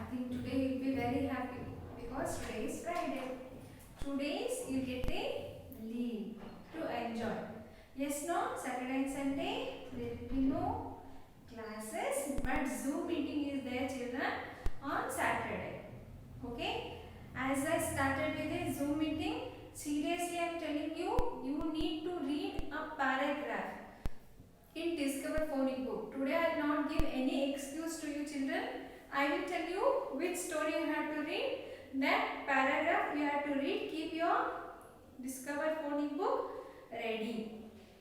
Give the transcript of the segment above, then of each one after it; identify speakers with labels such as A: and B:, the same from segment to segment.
A: I think today you'll be very happy because today is Friday. Today's you get a leave to enjoy. Yes, no, Saturday and Sunday there will be no classes, but Zoom meeting is there, children, on Saturday. Okay? As I started with a Zoom meeting, seriously I am telling you, you need to read a paragraph in Discover Phonic book. Today I will not give any excuse to you, children. I will tell you which story you have to read. That paragraph you have to read. Keep your Discover Phonic book ready.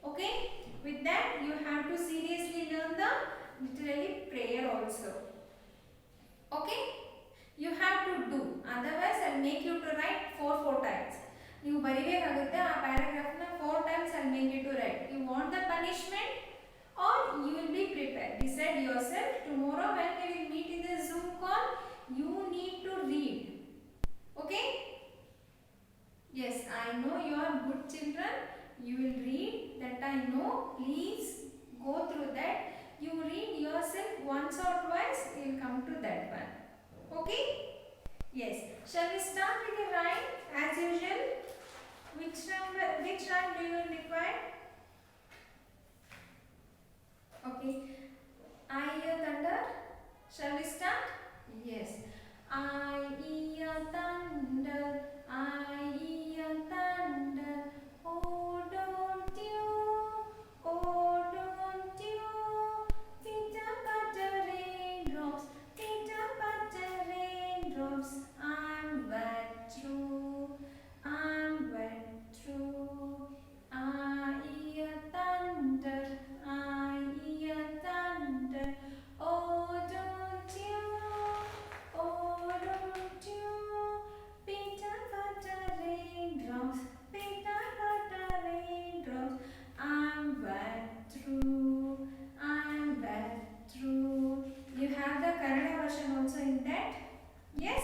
A: Okay? With that, you have to seriously learn the literary prayer also. Okay? You have to do. Otherwise, I will make you to write 4 times. ನೀವು ಬರಿಬೇಕಾಗುತ್ತೆ ಆ ಪ್ಯಾರಾಗ್ರಾಫ್ನ 4 times I will make you to write. You want the punishment or you will be prepared. Decide yourself. Tomorrow when we will meet in the Zoom call, you need to read. Okay? Yes, I know you are good children. You will read. That I know. Please go through that. You read yourself once or twice. You will come to that one. Okay? Yes. Shall we start with the rhyme as usual? Which rhyme do you require? Okay. I hear thunder. Shall we start? Yes. I hear thunder. I hear thunder. Oh, don't you? Oh, don't you? Pitter patter raindrops. Pitter patter raindrops. I'm wet through. I'm wet through. I hear thunder. I hear thunder. Oh, don't you? Oh, don't you? Pitter patter raindrops. Pitter patter raindrops. I'm wet through. I'm wet through. You have the Kannada version also in that? Yes?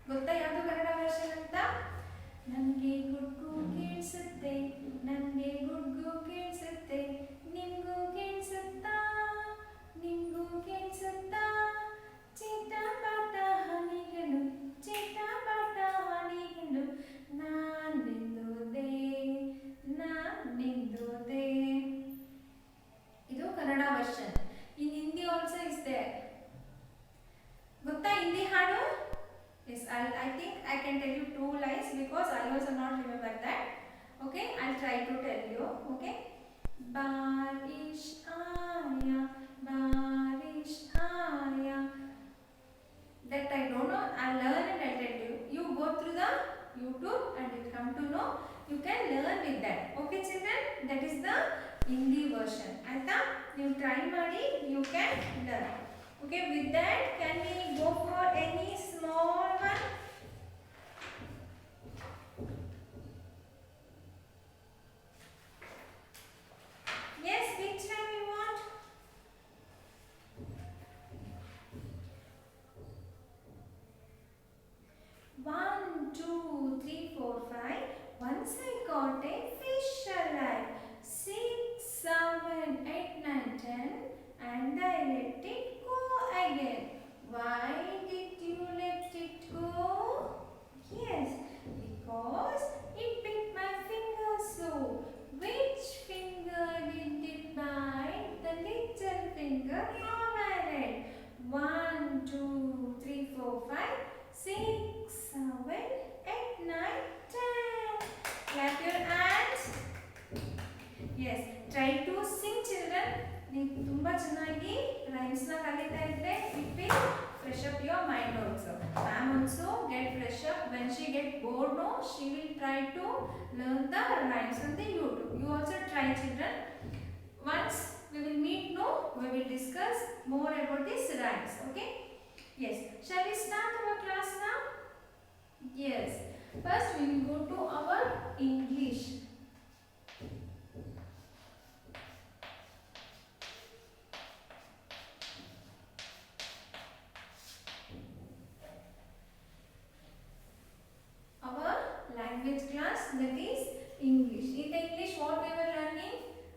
A: ಗೊತ್ತಾ ಯಾವುದು Kannada version ಅಂತ? ನನಗೆ ಗುಡ್ಗು ಕೇಳಿಸುತ್ತೆ, ನನಗೆ ಗುಡ್ಗು ಕೇಳಿಸುತ್ತೆ, ನಿಮಗೂ ಕೇಳಿಸುತ್ತಾ, ನಿಮಗೂ ಕೇಳಿಸುತ್ತಾ, ಚಿಟಪಟ ಹನಿಗಳು, ಚಿಟಪಟ ಹನಿಗಳು, ನಾನೆಂದೋದೆ, ನಾನೆಂದೋದೆ. ಇದು Kannada version. In Hindi also is there. ಗೊತ್ತಾ ಹಿಂದಿ ಹಾಡು? Yes, I think I can tell you 2 lines because I also not remember that. Okay, I'll try to tell you. Okay, बारिश आया, बारिश आया. That I don't know. I'll learn and I'll tell you. You go through the YouTube and you come to know. You can learn with that. Okay, children. That is the Hindi version. Aita, you try ಮಾಡಿ you can learn. Okay, with that, can we go for any small one? Yes, which one you want? One, two, three, four, five. Once I caught a fish alive. 6, 7, 8, 9, 10, and I let it go again. Why did you let it go? Yes, because it bit my finger so. Which finger did it bite? The little finger on my red. 1, 2, 3, 4, 5, 6, 7, 8, 9, 10. Clap your hands. Yes, try to sing children. ನೀವು ತುಂಬ ಚೆನ್ನಾಗಿ ರೈಮ್ಸ್ನ ಕಲಿತಾ ಇದ್ರೆ it will fresh up your mind also. Ma'am also get fresh up when she get bored. No, she will try to learn the rhymes on the YouTube. You also try children. Once we will meet, no, we will discuss more about these rhymes. Okay? Yes. Shall we start our class now? Yes. First we will go to our English. Language class, that is English. In the English, what we were learning?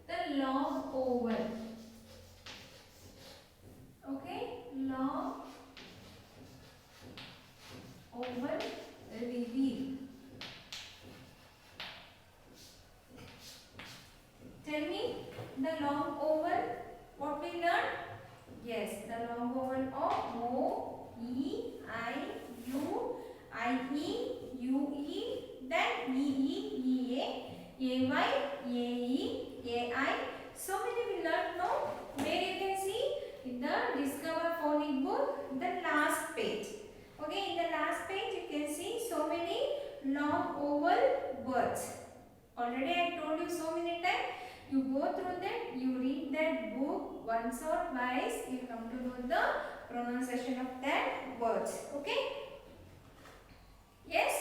A: The log oval. Okay, log Tell me the long oval. What we learned? Yes, the long oval of O, E, I, U, I, E, U, E, then E, E, E, A, Y, A, E, A, I. So many we learned now. Where you can see in the Discover Phonic book, the last page. Okay, in the last page you can see so many long oval words. Already I told you so many times. You go through that, you read that book once or twice, you come to know the pronunciation of that words. Okay? Yes?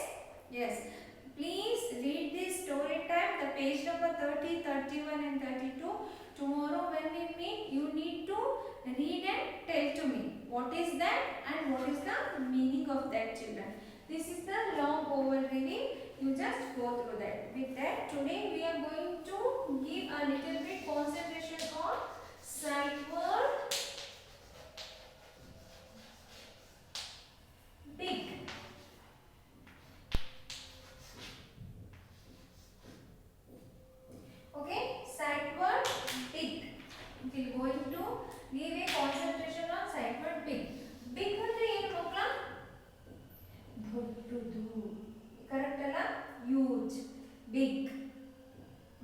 A: Yes. Please read this story time, the page number 30, 31 and 32. Tomorrow when we meet, you need to read and tell to me what is that and what is the meaning of that, children. This is the long oval reading. You just go through that. With that, today we are going to give a little bit concentration on sight word big. Okay, sight word big. We are going to give a concentration on sight word big. Big ಅಂದ್ರೆ ಏನು ಮಕ್ಕಳ? ದೊಡ್ಡದು. Correct ಅಲ್ಲ? Huge, big,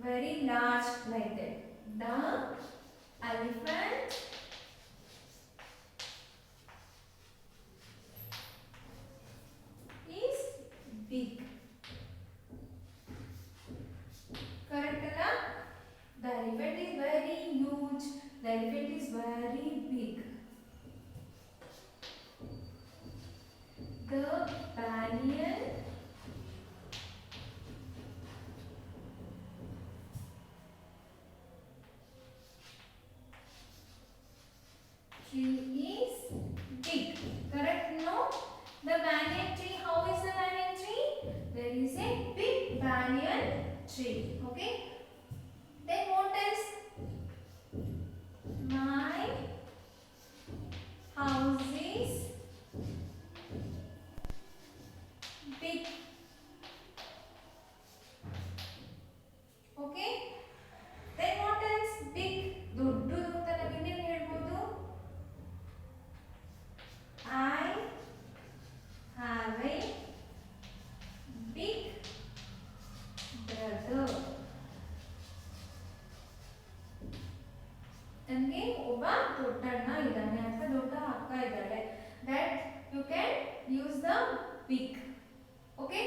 A: very large like that. The elephant is big. Correct ಅಲ್ಲ? The elephant is very huge. The elephant is very big. The banyan tree is big. Correct? No? The banyan tree, how is the banyan tree? There is a big banyan tree. Okay? Then what else? My house is big. Okay? Then what else? Big. ದೊಡ್ಡದು ಅಂತ ನಾವು ಇನ್ನೇನು ಹೇಳ್ಬೋದು? I have a big brother. ನನಗೆ ಒಬ್ಬ ದೊಡ್ಡ ಅಣ್ಣ ಇದ್ದಾನೆ ಅಥವಾ ದೊಡ್ಡ ಅಕ್ಕ ಇದ್ದಾಳೆ. That you can use the big. Okay?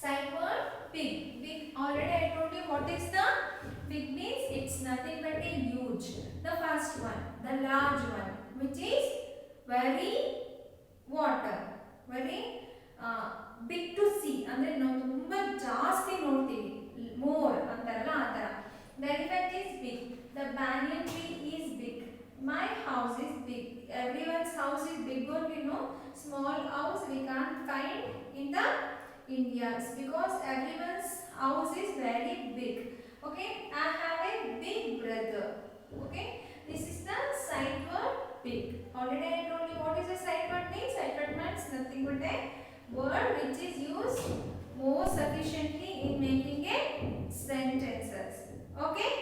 A: Sight word big. Big. Already I told you what is the big means. It's nothing but a huge. The first one, the large one, which is very water, very big to see. ಅಂದ್ರೆ ನಾವು ತುಂಬಾ ಜಾಸ್ತಿ ನೋಡ್ತೀವಿ. More ಅಂತಾರಲ್ಲ ಆ ತರ. The elephant is big. The banyan tree is big. My house is big. Everyone's house is big only, no? Small house we can't find in the India's because everyone's house is very big. Okay, I have a big brother. Okay, this is the sight word big. Already I told you what is a sight word means. Sight word means nothing but a word which is used more sufficiently in making a sentences. Okay,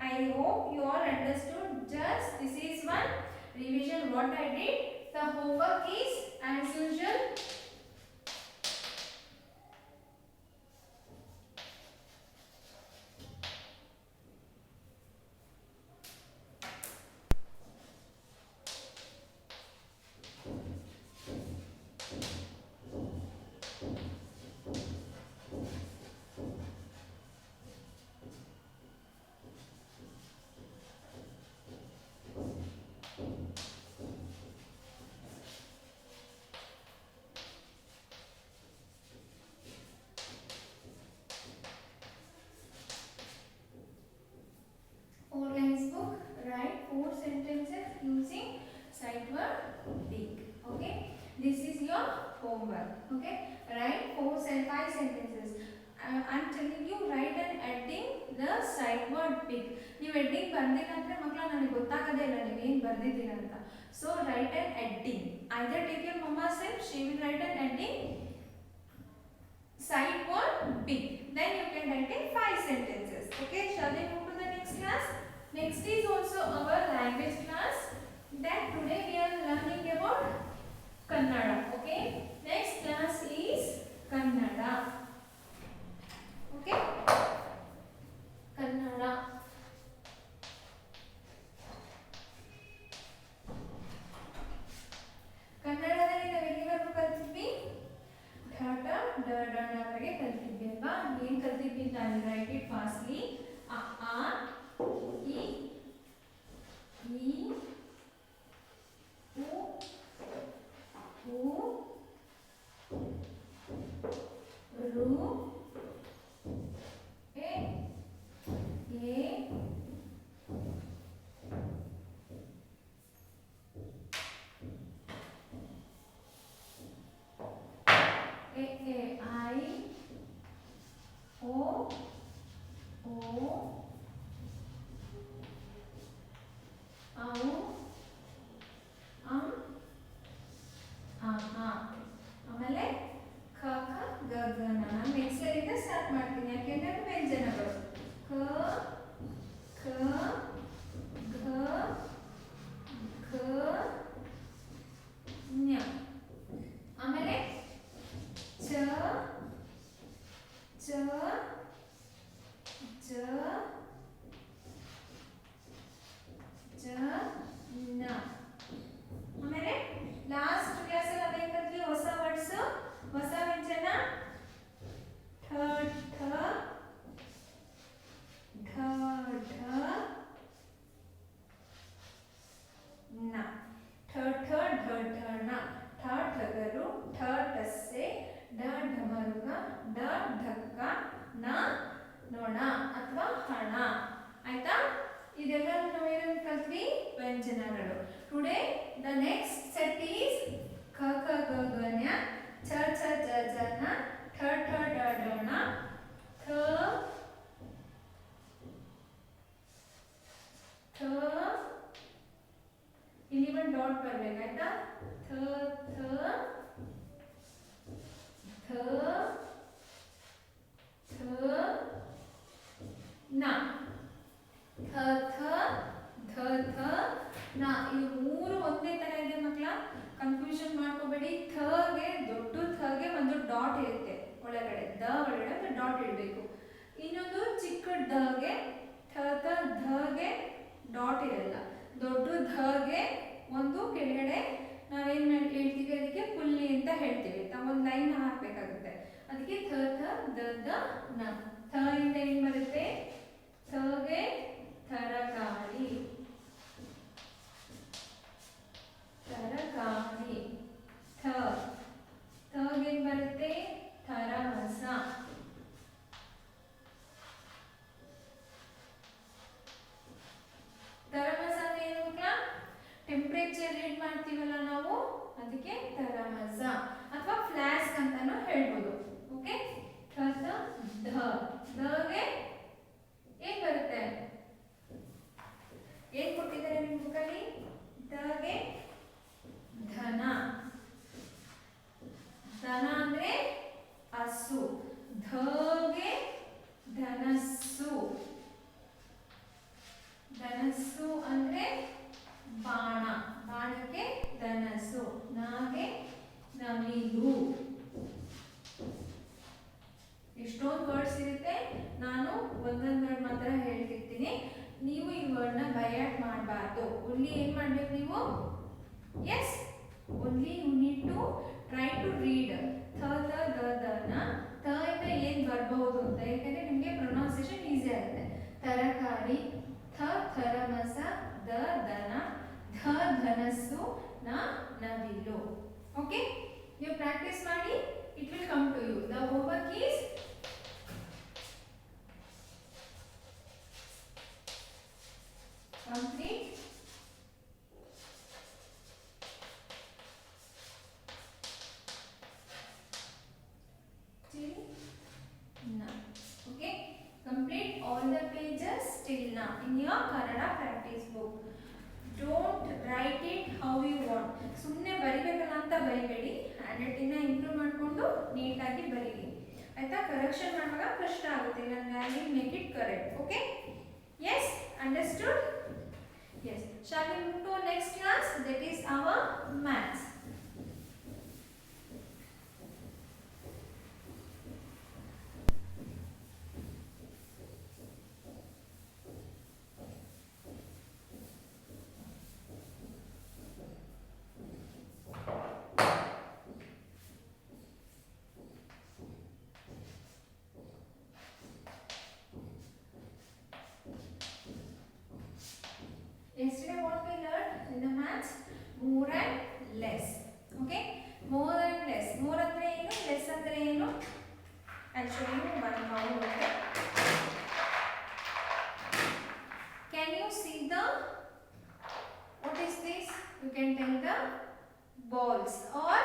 A: I hope you all understood. Just this is one revision what I did. The homework is as usual. homework. Okay, write 5 sentences. I'm telling you, write and adding the sight word big. ನೀವು ಎಡ್ಡಿಂಗ್ ಬರ್ದಿಲ್ಲ ಅಂದ್ರೆ ಮಕ್ಕಳ ನನಗೆ ಗೊತ್ತಾಗದೇ ಇಲ್ಲ ನೀವು ಏನು ಬರ್ದಿದ್ದೀರ ಅಂತ. So write an adding. Either take your mama's help, she will write an adding sight word big. Then you can write in 5 sentences. Okay, shall we move to ವ್ಯಂಜನಗಳು. Today the next set is ಕ ಕ ಗ ಗ ಜ್ಞ, ಛ ಛ ಜ ಜ ನ, ಠ ಠ ಡ ಢ ಣ, ಥ ಥ, ಇಲ್ಲಿ ಒಂದು ಡಾಟ್ ಬರಬೇಕಾಯ್ತಾ, ಥ ಥ ಥ ಥ ನ, ಥ ಥ ಧ ಥ ನ. ಇವು ಮೂರು ಒಂದೇ ತರ ಇದೆ ಮಕ್ಕಳ, ಕನ್ಫ್ಯೂಷನ್ ಮಾಡ್ಕೋಬೇಡಿ. ಥಗೆ ದೊಡ್ಡ ಥಗೆ ಒಂದು ಡಾಟ್ ಇರುತ್ತೆ ಒಳಗಡೆ, ದ ಒಳಗಡೆ ಒಂದು ಡಾಟ್ ಇಡಬೇಕು. ಇನ್ನೊಂದು ಚಿಕ್ಕ ಧಗೆ, ಥ ಥ ಧಗೆ ಡಾಟ್ ಇರಲ್ಲ. ದೊಡ್ಡ ಧಗೆ ಒಂದು ಕೆಳಗಡೆ ನಾವೇನ್ ಹೇಳ್ತೀವಿ ಅದಕ್ಕೆ ಪುಲ್ಲಿ ಅಂತ ಹೇಳ್ತೀವಿ. ಒಂದು ಲೈನ್ ಹಾಕ್ಬೇಕಾಗುತ್ತೆ. ಅದಕ್ಕೆ ಥ ಥ ದ ದ ನ. ಥ ಇಂದ ಏನ್ ಬರುತ್ತೆ, ಥಗೆ ತರಕಾರಿ, ತರಕಾರಿ. ಥ ಥಗೆ ಏನ್ ಬರುತ್ತೆ, ಥರಮಸ. ಥರಮಸ ಅಂದ್ರೆ ಏನು ಮಕ್ಕಳ, ಟೆಂಪರೇಚರ್ ರೀಡ್ ಮಾಡ್ತೀವಲ್ಲ ನಾವು, ಅದಕ್ಕೆ ಥರಮಸ ಅಥವಾ ಫ್ಲಾಸ್ಕ್ ಅಂತಾನು ಹೇಳ್ಬೋದು. ಓಕೆ, ಥ ಥ ಧ, ಧಗೆ ಏನ್ ಬರುತ್ತೆ, ಏನ್ ಕೊಟ್ಟಿದ್ದಾರೆ ನಿಮ್ಮ ಬುಕ್ಕಲ್ಲಿ, ಧಗೆ ಧನ. ಧನ ಅಂದ್ರೆ ಹಸು, ಧಗೆ ಧನಸ್ಸು. ಧನಸ್ಸು ಅಂದ್ರೆ ಬಾಣ, ಬಾಣಕ್ಕೆ ಧನಸ್ಸು. ನಾಗೆ ನವಿಲು. ಎಷ್ಟೊಂದು ವರ್ಡ್ಸ್ ಇರುತ್ತೆ, ನಾನು ಒಂದೊಂದು ವರ್ಡ್ ಮಾತ್ರ ಹೇಳ್ತಿರ್ತೀನಿ. ನೀವು ಈ ವರ್ಡ್ನ ಬೈಯಾಟ್ ಮಾಡಬಾರ್ದು. ಓನ್ಲಿ ಏನು ಮಾಡ್ಬೇಕು ನೀವು, yes, only you need to try to read. ಥ ಥ ದ ದ ನ, ಥ ಇಂದ ಏನು ಬರಬಹುದು ಅಂತ, ಯಾಕಂದ್ರೆ ನಿಮಗೆ ಪ್ರೊನೌನ್ಸಿಯೇಷನ್ ಈಸಿ ಆಗುತ್ತೆ. ತರಕಾರಿ, ಥ ಥರಮಸ, ದ ದನ, ಧ ಧನಸ್ಸು, ನ ನವಿಲು. ಓಕೆ, ನೀವು ಪ್ರಾಕ್ಟೀಸ್ ಮಾಡಿ, it will come to you. The homework is complete. Till now. Okay, complete all the pages till now in your Kannada practice book. Don't write it how you want. ಸುಮ್ಮನೆ ಬರಿಬೇಕಲ್ಲ ಅಂತ ಬರಿಬೇಡಿ. Hand ರೈಟಿಂಗ್ನ improve ಮಾಡಿಕೊಂಡು ನೀಟಾಗಿ ಬರೀರಿ ಆಯ್ತಾ. Correction ಮಾಡುವಾಗ ಕಷ್ಟ ಆಗುತ್ತೆ, ನಾನು make it correct. Okay, yes, understood? Yes. Shall we move to our next class? That is our maths. Yesterday what we learned in the maths, more and less. Okay, more and less. More andre enu, less andre enu. I'll show you one how to do it. Can you see the, what is this? You can tell the balls or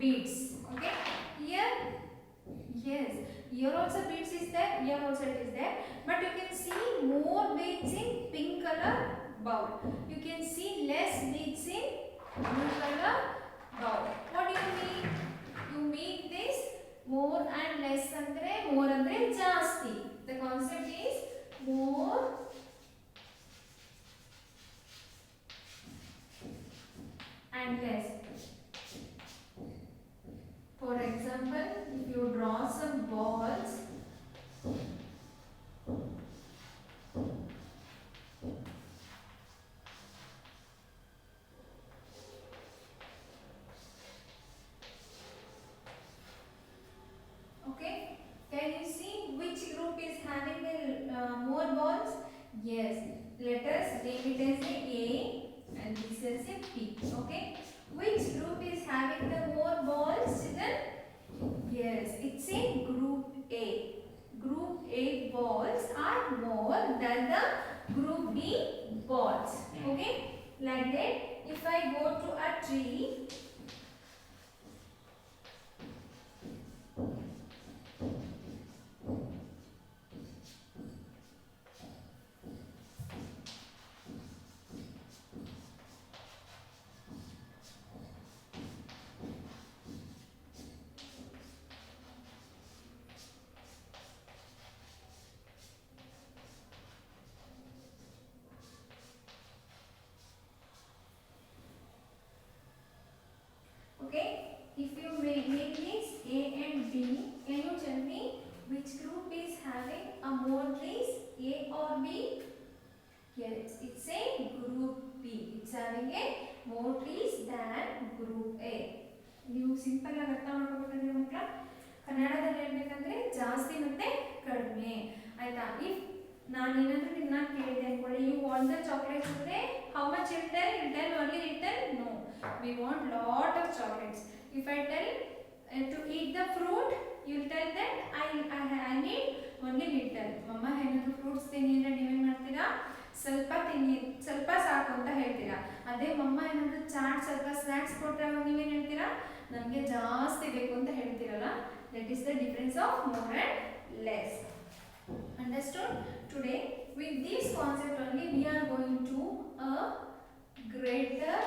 A: beads. Okay, here, yes, here also beads is there, here also it is there, but you can see more beads in pink color bowl. You can see less beads in blue color bowl. What do you mean? You mean this more and less andre, more andre jaasti. The concept is more and less. For example, if you draw some balls, okay, can you see which group is having the more balls? Yes, let us name it as a A and this is a P. Okay, which group is having the more balls, children? Yes, it's a group A. Group A balls are more than the group B balls. Okay, Like that, if I go to a tree, okay, if you make this A and B, can you tell me which group is having a more trees, A or B? Yes, it's a group B. It's having a more trees than group A. ನೀವು simple ಆಗಿ ಅರ್ಥ ಮಾಡ್ಕೋಬೇಕಂದ್ರೆ ಮಕ್ಕಳ ಕನ್ನಡದಲ್ಲಿ ಹೇಳ್ಬೇಕಂದ್ರೆ ಜಾಸ್ತಿ ಮತ್ತೆ ಕಡಿಮೆ ಆಯ್ತಾ. ಇಫ್ ನಾನು ಏನಾದರೂ ನಿಮ್ಮನ್ನ ಕೇಳಿದೆ ಅನ್ಕೊಳ್ಳಿ, ಯು ವಾಂಟ್ ದ ಚಾಕ್ಲೇಟ್ಸ್ ಅಂದ್ರೆ how much you tell only little? No, we want lot of chocolates. If I tell to eat the fruit, you will tell that I need only little. ಮಮ್ಮ ಏನಾದರೂ fruits ತಿನ್ನಿ ಅಂದ್ರೆ ನೀವೇನು ಮಾಡ್ತೀರಾ? ಸ್ವಲ್ಪ ತಿನ್ನಿ, ಸ್ವಲ್ಪ ಸಾಕು ಅಂತ ಹೇಳ್ತೀರಾ. ಅದೇ ಮಮ್ಮ ಏನಾದರೂ ಚಾಟ್ ಸ್ವಲ್ಪ ಸ್ನ್ಯಾಕ್ಸ್ ಕೊಟ್ಟರೆ ನೀವೇನು ಹೇಳ್ತೀರಾ? ನನಗೆ ಜಾಸ್ತಿ ಬೇಕು ಅಂತ ಹೇಳ್ತೀರಲ್ಲ. That is the difference of more and less. Understood? Today with this concept only we are going to a greater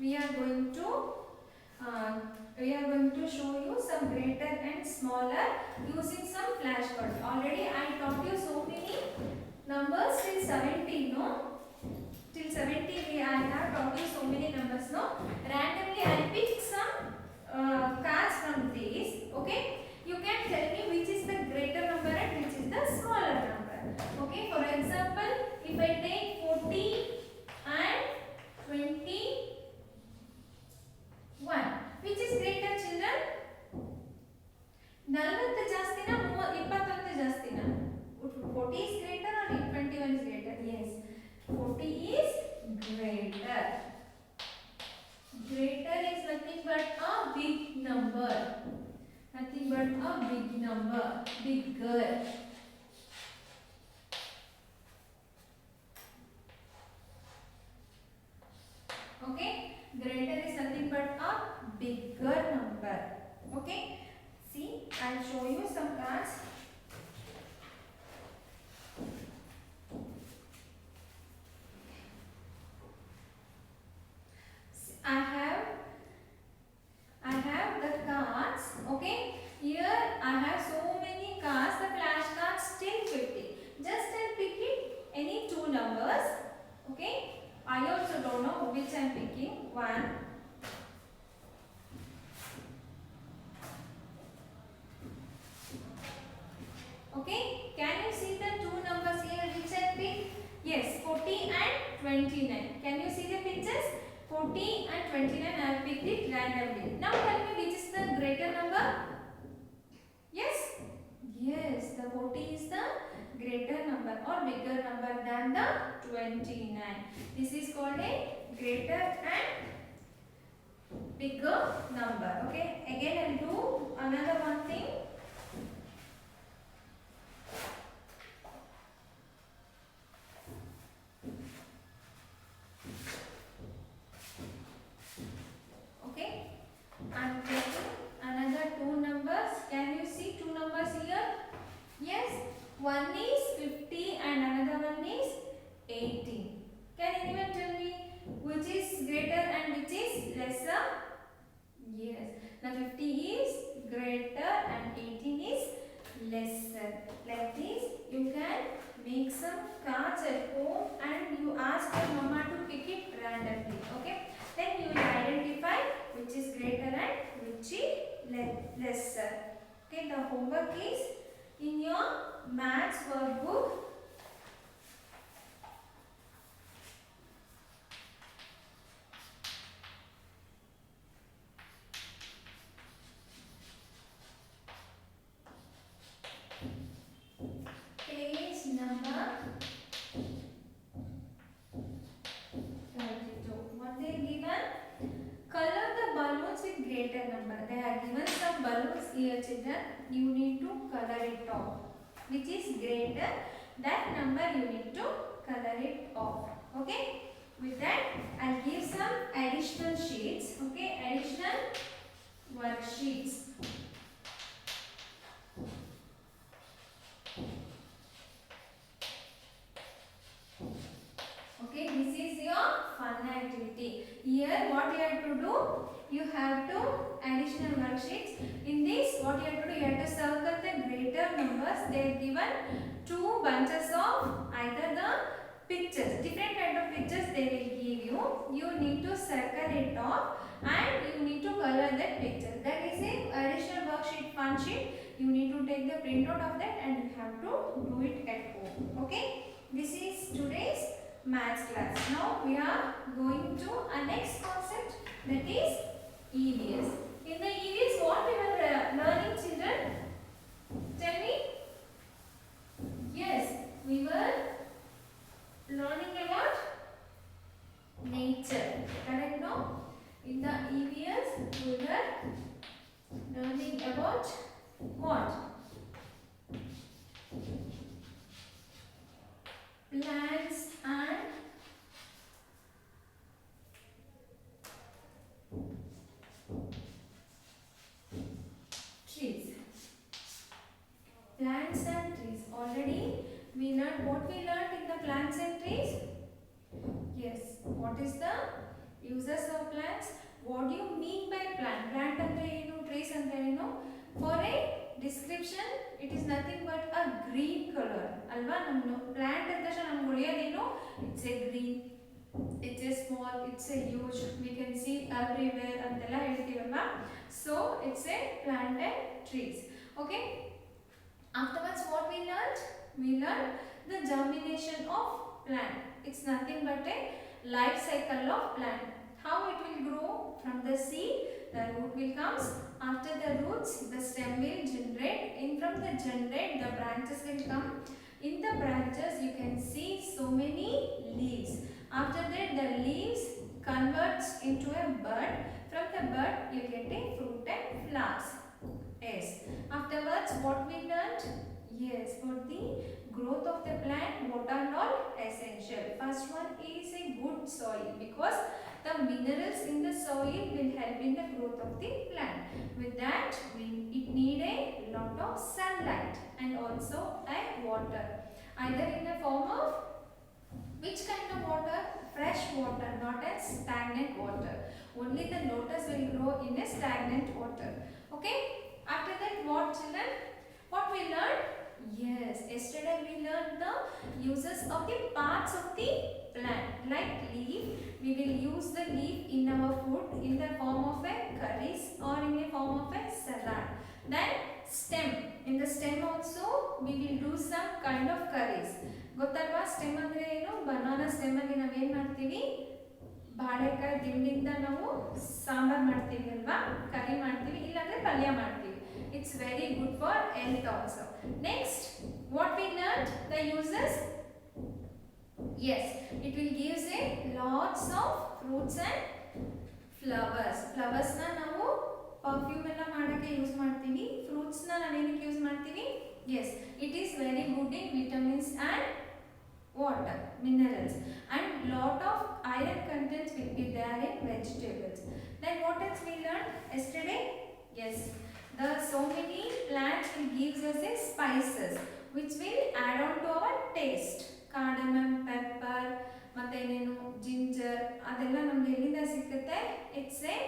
A: we are going to show you some greater and smaller using some flashcards. Already I taught you so many numbers till 70, no? Till 70 I have taught you so many numbers, no? Randomly I pick some cards from these. Okay, you can tell me which is the greater number and which is the smaller number. Okay, for example, if I take 40 and 20, which is greater, children? 40 ಜಾಸ್ತಿನಾ 21 ಜಾಸ್ತಿನಾ? 40 is greater or 21 is greater? Yes, 40 is greater. Greater is nothing but a big number. Nothing but a big number. Bigger. Okay, greater is nothing but a bigger number. Okay, see, I'll show you some cards. I have the cards. Okay, here I have so many cards. The flash cards till 50. Just I'll pick it any two numbers. Okay, I also don't know which I'm picking. 1, okay, can you see the two numbers here which I picked? Yes, 40 and 29. Can you see the pictures? 40 and 29 I have picked it randomly. Now tell me which is the greater number? Yes? Yes, the 40 is the greater number or bigger number than the 29. This is called a greater and bigger number. Okay, again I'll do another one thing. Okay, I'm taking another two numbers. Can you see two numbers here? Yes, one is 50 and another one is 18. Can anyone tell me which is greater and which is lesser? Yes, the 50 is greater and 18 is lesser. Like this, you can make some cards at home and you ask your mama to pick it randomly. Okay, then you will identify which is greater and which is lesser. Okay, the homework is in your maths workbook. Page number 32. What they given? number. They have given some balloons here, children. You need to color it off. Which is greater, that number you need to color it off. Okay. With that, I'll give some additional sheets. Okay. Additional worksheets. Okay, this is your fun activity. Here what you have to do, you have to additional worksheets. In this what you have to do, you have to circle the greater numbers. They are given two bunches of either the pictures, different kind of pictures they will give you. You need to circle it off and you need to color that picture. That is a additional worksheet, fun sheet. You need to take the printout of that and you have to do it at home. Okay, this is today's maths class. Now we are going to our next concept, that is EVS. In the EVS what we were learning, children? Tell me. Yes, we were learning about nature. Correct, no? In the EVS we were learning about what? Plants and trees. Plants and trees. Already we learned what we learned in the plants and trees. Yes. What is the uses of plants? What do you mean by plant? Plant andre enu, trees andre enu? For a description, it is nothing but a green color. Alva namnu plant andasha namge uliyadenu, it's a green, it's a small, it's a huge, we can see everywhere antella heltivalla. So it's a plant and trees. Okay. Afterwards what we learned? We learned the germination of plant. It's nothing but a life cycle of plant. How it will grow from the seed, the root will comes. After the roots, the stem will generate. In from the generate, the branches will come. In the branches, you can see so many leaves. After that, the leaves converts into a bud. From the bud, you get a fruit and flowers. Yes. Afterwards, what we learned? Yes, for the growth of the plant, what are all essential? First one is a good soil, because the minerals in the soil will help in the growth of the plant. With that, it need a lot of sunlight and also a water. Either in the form of which kind of water? Fresh water, not a stagnant water. Only the lotus will grow in a stagnant water. Okay? After that, what, children? What we learned? Yes, yesterday we learned the uses of the parts of the plant. Like leaf, we will use the leaf in our food in the form of a curries or in the form of a salad. Then stem, in the stem also we will do some kind of curries. ಗೊತ್ತಲ್ವಾ stem ಅಂದ್ರೆ ಏನು? Banana stem ಅಲ್ಲಿ ನಾವು ಏನು ಮಾಡ್ತೀವಿ? ಬಾಳೆಕಾಯಿ ದಿಂಡಿಂದ ನಾವು ಸಾಂಬಾರ್ ಮಾಡ್ತೀವಿ ಅಲ್ವಾ, ಕರಿ ಮಾಡ್ತೀವಿ, ಇಲ್ಲಾಂದ್ರೆ ಪಲ್ಯ ಮಾಡ್ತೀವಿ. It's very good for health also. Next, what we learned, the uses? Yes, it will give a lots of fruits and flowers. Flowers na ನಾವು perfume ಎಲ್ಲ ಮಾಡಕ್ಕೆ ಯೂಸ್ ಮಾಡ್ತೀವಿ. Fruits na ನಾವು ಏನಕ್ಕೆ ಯೂಸ್ ಮಾಡ್ತೀವಿ? Yes, it is very good in vitamins and water, minerals, and lot of iron contents will be there in vegetables. Then what else we learned yesterday? Yes, the so many plants will give us a spices which will add on to our taste. Cardamom, pepper, mattೇನೇನು ginger, ಅದೆಲ್ಲ ನಮಗೆ ಎಲ್ಲಿಂದ ಸಿಗುತ್ತೆ? It's a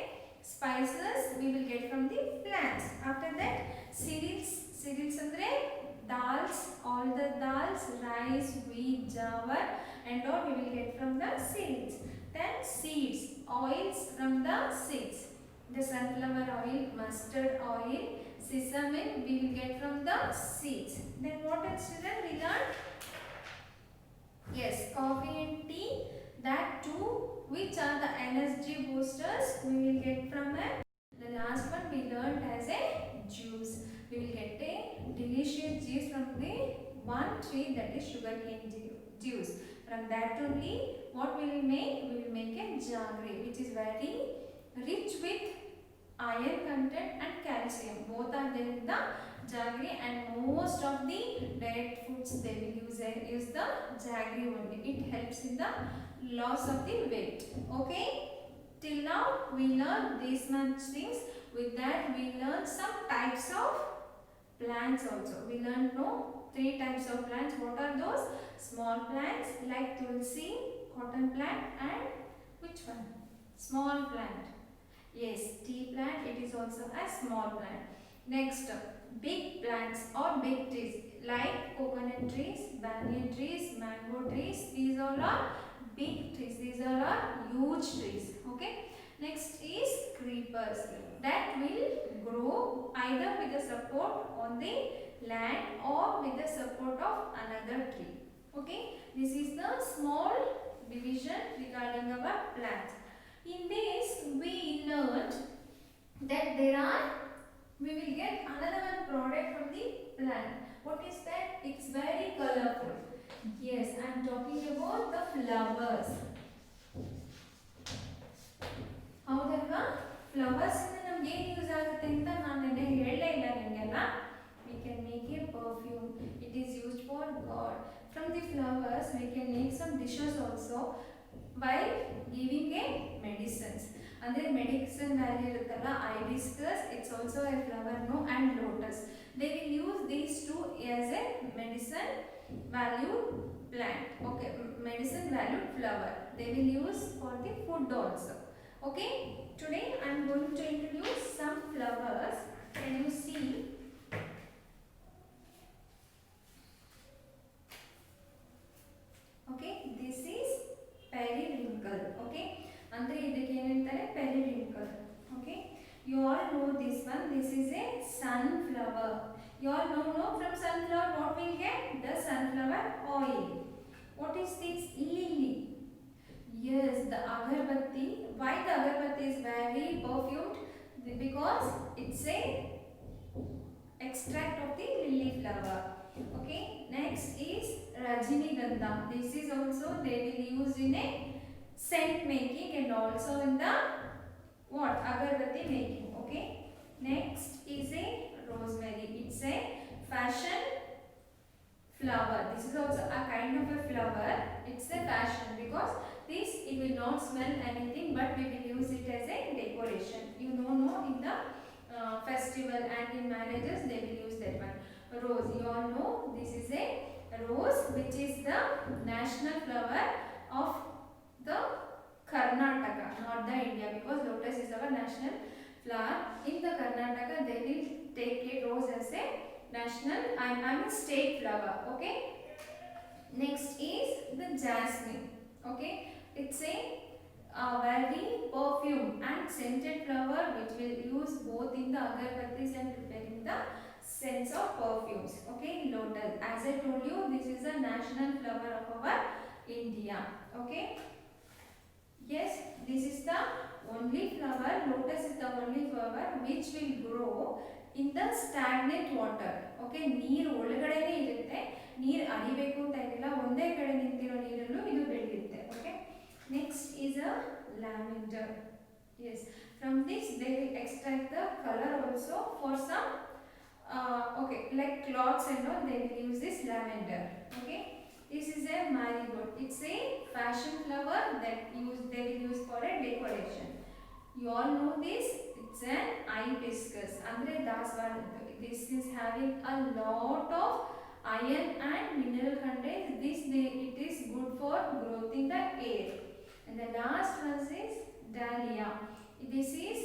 A: spices we will get from the plants. After that, cereals andre dals, all the dals, rice, wheat, jawar and all we will get from the cereals. Then seeds, oils from the seeds. The sunflower oil, mustard oil, sesame we will get from the seeds. Then what else children we learned? Yes, coffee and tea, that too, which are the energy boosters we will get from it. The last one we learned as a juice. We will get a delicious juice from the one tree, that is sugarcane juice. From that only what we will make? We will make a jaggery which is very rich with iron content and calcium. Both are there in the jaggery, and most of the diet foods they will use the jaggery only. It helps in the loss of the weight. Okay. Till now we learned these much things. With that we learned some types of plants also. We learned three types of plants. What are those? Small plants like tulsi, cotton plant, and which one? Small plant. Yes, tea plant. It is also a small plant. Next, big plants or big trees like coconut trees, banyan trees, mango trees. These all are big trees. These are huge trees. Okay. Next is creepers that will grow either with the support on the land or with the support of another tree. Okay. This is the small division regarding our plants. In this we learned that we will get another one product from the plant. What is that? It's very colorful. Yes, I am talking about the flowers. ಹೌದಲ್ವಾ? Flowers ಇಂದ ನಮ್ಗೆ ಏನು use ಆಗುತ್ತೆ ಅಂತ ನಾನು ನಿನ್ನೆ ಹೇಳಲೇ ಇಲ್ಲ ನಿಮಗೆಲ್ಲ. We can make a perfume. It is used for God. From the flowers we can make some dishes also by giving a medicines. ಅಂದ್ರೆ ಮೆಡಿಸಿನ್ ವ್ಯಾಲ್ಯೂ ಇರುತ್ತಲ್ಲ, hibiscus, it's also a flower, and lotus. They will use these two as a medicine valued plant. Okay, medicine valued flower. They will use for the food also. Okay, today I am going to introduce some flowers. Can you see? Okay, this is periwinkle. Okay, andre idike ಏನು ಅಂತಾರೆ? Periwinkle. Okay, you all know this one. This is a sunflower. You all know from sunflower what we get? The sunflower oil. What is this? Lily. Yes, the agarbatti. Why the agarbatti is very perfumed? Because it's a extract of the lily flower. Okay, next is Rajinigandha. This is also they will use in a scent making and also in the what? Agarbatti making. Okay, next is a rosemary. It's a fashion flower. This is also a kind of a flower. It's a fashion because this it will not smell anything, but we will use it as a decoration. You know in the festival and in marriages they will use that one. Rose, you all know this is a rose, which is the national flower of the Karnataka, not the India, because lotus is our national flower. In the Karnataka they will take a rose as a national and state flower. Okay, next is the jasmine. Okay, it's a very perfume and scented flower which will use both in the agarbattis and preparing the scents of perfumes. Okay, lotus, as I told you, this is a national flower of our India. Okay, yes, this is the only flower, lotus is the only flower which will grow in the stagnant water. Okay, ನೀರು ಒಳಗಡೆನೇ ಇರುತ್ತೆ, ನೀರು ಅರಿಬೇಕು ಅಂತ ಏನಿಲ್ಲ, ಒಂದೇ ಕಡೆ ನಿಂತಿರೋ ನೀರಲ್ಲೂ ಇದು ಬೆಳೆಯುತ್ತೆ. Okay, next is a lavender. Yes, from this they will extract the color also for some okay, like cloths and all, they will use this lavender. Okay, this is a marigold. It's a fashion flower that they will use for a decoration. You all know this. It's an hibiscus. Andre daswad. This is having a lot of iron and mineral content. It is good for growth in the air. And the last one is dahlia. This is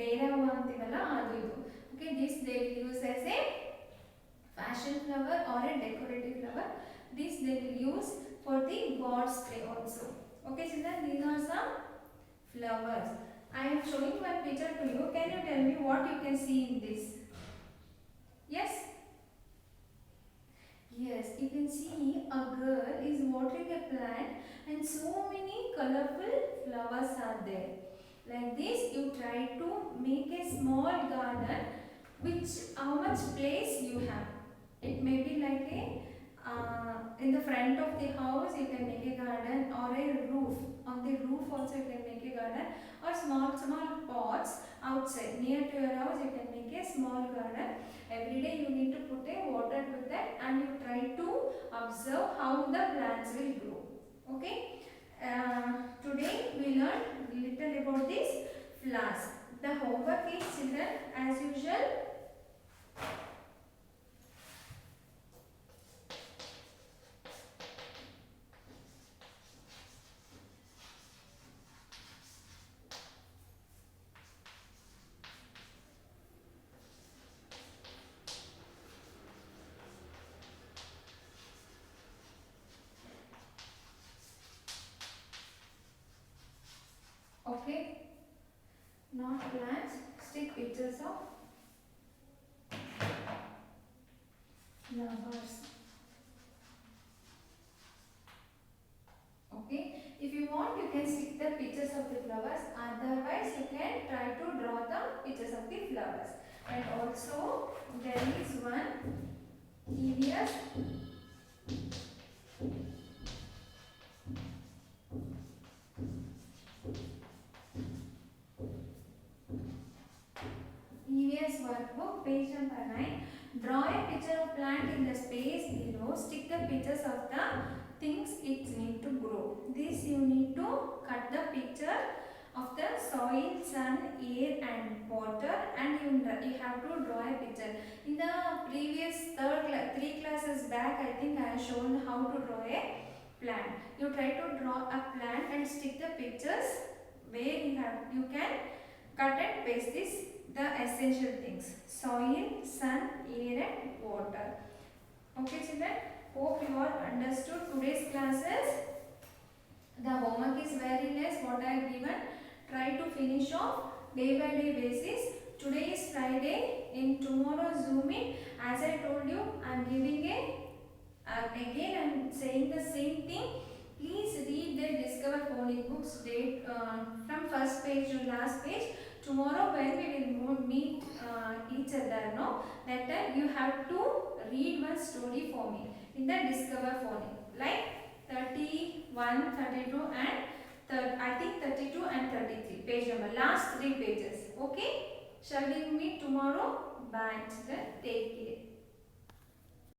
A: deravu antivalla adu idu. Okay, this they will use as a fashion flower or a decorative flower. This they will use for the god's play also. Okay, children, these are some flowers. I am showing one picture to you. Can you tell me what you can see in this? Yes? Yes, you can see a girl is watering a plant and so many colorful flowers are there. Like this, you try to make a small garden which how much place you have. It may be like a in the front of the house you can make a garden or a roof. on the roof also you can make a garden, or small pots outside near to your house you can make a small garden. Every day you need to put a water to that and you try to observe how the plants will grow. Okay. Today we learned little about these flowers. The homework is, children, as usual, okay, not plants, stick pictures of flowers. Okay, if you want you can stick the pictures of the flowers, otherwise you can try to draw the pictures of the flowers. And also there is one EVS EVS workbook, page number 9. Draw a picture of plant in the space below. Stick the pictures of the things it need to grow. This you need to cut the picture of the soil, sun, air and water, and you have to draw a picture. In the previous 3 classes back, I think I have shown how to draw a plant. You try to draw a plant and stick the pictures where you can cut and paste this the essential things: soil, sun, air and water. Okay children, hope you all understood today's classes. The homework is very less what I have given. Try to finish off day by day basis. Today is Friday. In tomorrow's Zoom in, as I told you, I am giving again I am saying the same thing. Please read the Discover Phonic books date from first page to last page. Tomorrow when we will meet each other, no, that time you have to read one story for me in the Discover Phonic, like 31, 32 and I think 32 and 33 page number, last 3 pages. Okay, shall we meet tomorrow? Bye children, take care.